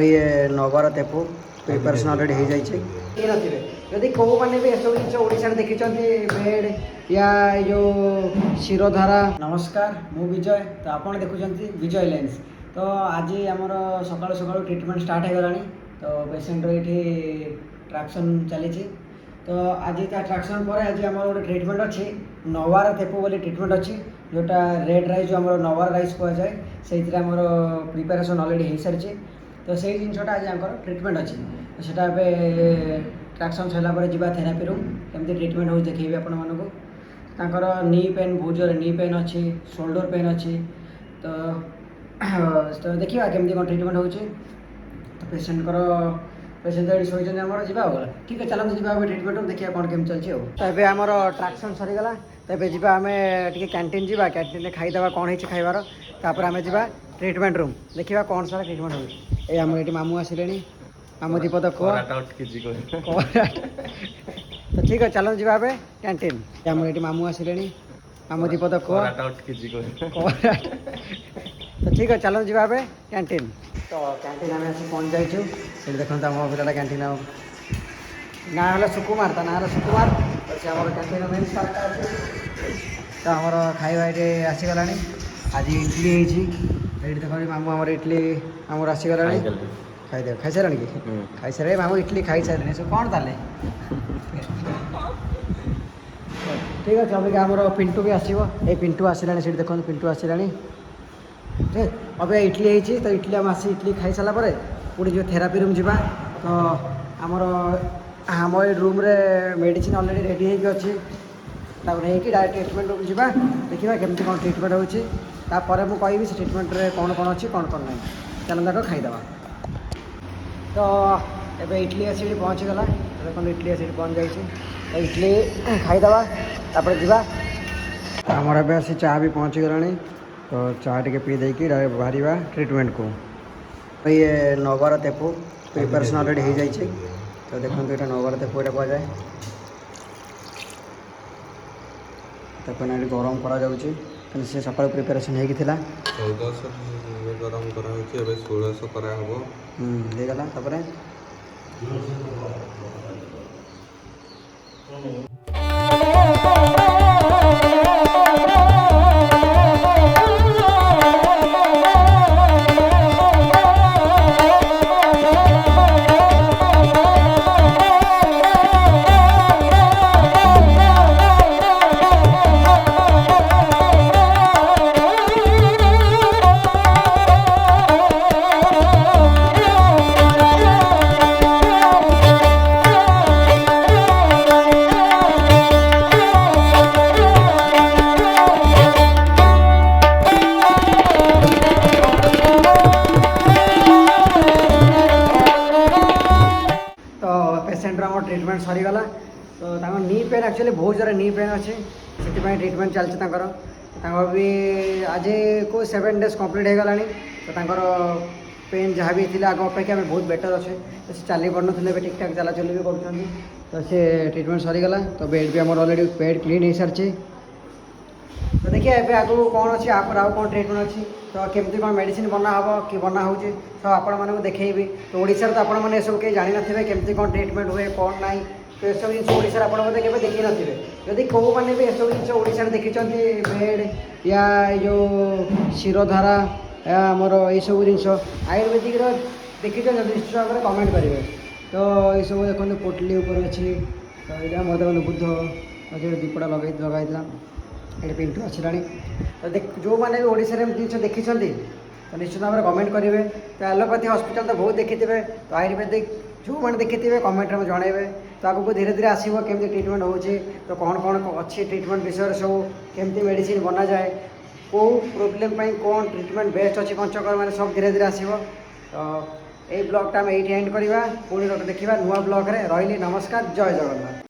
ये नगर तेपु preparation already हो जाइए जदि कौ मैंने भी एसबू जिन ओडा देखी बेड या जो क्षीरधारा। नमस्कार मु विजय तो आप देखुं विजय लेंस। तो आज आमर सका सका ट्रिटमेंट स्टार्ट हो गला तो पेसेंटर ये ट्राक्शन चली। तो आज ट्राक्शन पर आज आम गोटे ट्रिटमेंट अच्छी नवार तेपु बोली ट्रिटमेंट अच्छी जोटा रेड राइस जो आम नवार राइस कहुए से प्रिपेरेसन अलरेडी हो सारी। तो से जिनटा आज आम ट्रिटमेंट अच्छी तो सेटा ट्राक्शन सरला जा थेरापी रूम केमती ट्रिटमेंट हो देखी आपण मानक नी पेन बहुत जोर नी पेन अच्छी शोल्डर पेन अच्छी। तो तो देखा केमती कौन ट्रिटमेंट हो पेसेंट शोचते जा ठीक है चलते जी ट्रिटमेंट देखिए कौन केम चलती। तो आम ट्राक्शन सरीगला तो ये आम टे कैंटीन जा कैंटीन खाईदे कौन है खाइबार तापर आम जा ट्रिटमेंट रूम देखा कौन सारा ट्रिटमेंट हो। ये आम ये मामू आसिले मामू दीपद कह तो ठीक है चलो जी कैंटीन आम ये मामू आसिले मामू दीपद कह तो ठीक है चलो जी कैंटीन। तो कैंटीन आम आस पहुँच जाइए देखो आम पिला कैंटीन ना है सुकुमार ता ना सुकुमार तो से आम कैंटीन मेन स्टाफ तो आमर खाଇବା ये आसीगला आज इडली ये देख मामू आम इडली आमर आसीगला खाईदे खाई सारे कि खाई सारे मामू इडली खाई सारे सब कौन ताले ठीक अच्छे अभी आमर पिंटू भी आसो ये पिंटू आसला से देखो पिंटू आसला अभी इडली होती तो इडली आम आसी इडली खाई सारा पुणी जो थेरापी रूम जा तो आमर आम ये रूम रे मेडिसिन अलरेडी रेडी होगी अच्छी डायरेक्ट ट्रिटमेंट रूम जा देखा केमती कौन ट्रिटमेंट होपर मुझे कहि से ट्रिटमेंट रे कौन कौन अच्छी कौन कौन ना चल जाक खाईदे। तो ये इडली आसी पहुँचीगला देखो इडली आसी पहुँच जाइए तो इडली खाईदे जा आमर ए आसी चा भी पहुँचीगला तो चा टे पी देकी बाहर ट्रिटमेंट को। तो ये नगर तेपु प्रिपेरेसन अलरेडी हो जाइए तो देखो ये नगर तेपु ये कहुए ताको ना गरम करा से सका प्रिपेरेसन होता 1400 गरम करा 1600 करा होगला तापर पेसेंटर आम ट्रिटमेंट सरीगला तो नी पेन एक्चुअली बहुत जोर नी पेन अच्छे से ट्रिटमेंट चलती भी आज को 7 डेज कंप्लीट हो गला तो पेन जहाँ भी थी आग अपेक्षा बहुत बेटर अच्छे तो से चली पड़ ना ठीक ठाक चलाचल भी कर तो से ट्रिटमेंट सरीगला तो बेड भी आम अलरेडी बेड क्लीन हो सारी। तो देखिए ए आगू कौन अच्छी आप कौन ट्रिटमेंट अच्छी तो केमती कौन मेडिसिन बना हम कि बना हो तो आपण मानक देखी तो ओडिशा तो आपण मैंने सब कहीं जानी नथिबे केमती कौन ट्रिटमेंट हुए कौन ना तो ये सब जिन ओडिशा आप देखी नथिबे जदि कौ मैंने भी सब जिन ओडिशा देखी बेड या जो क्षीरधारा आमर ये सब जिन आयुर्वेदिक देखी निश्चित भाव में कमेंट करेंगे। तो ये सब देखते पोटली उपर अच्छी तो यहाँ मत बुद्ध दीपटा लगाई ये पिंटू आसला तो जो मैंने भी ओडिशा जिन देखी तो निश्चित भाव में कमेंट करेंगे। तो एलोपैथी हॉस्पिटल तो बहुत देखी थे तो आयुर्वेदिक जो मैंने देखी थे कमेंट में जनइबे तो आगे धीरे धीरे आसो केमती ट्रिटमेंट हो तो कौन कौन अच्छी ट्रिटमेंट विषय सब केमती मेडिसिन बना जाए कौ प्रोब्लेम कौन ट्रिटमेंट बेस्ट अच्छी पंचकर मैंने सब धीरे धीरे आसो। तो ये ब्लॉगटा आम ये एंड करवा पुणी देखा नुआ ब्लॉग रे रही नमस्कार जय जगन्नाथ।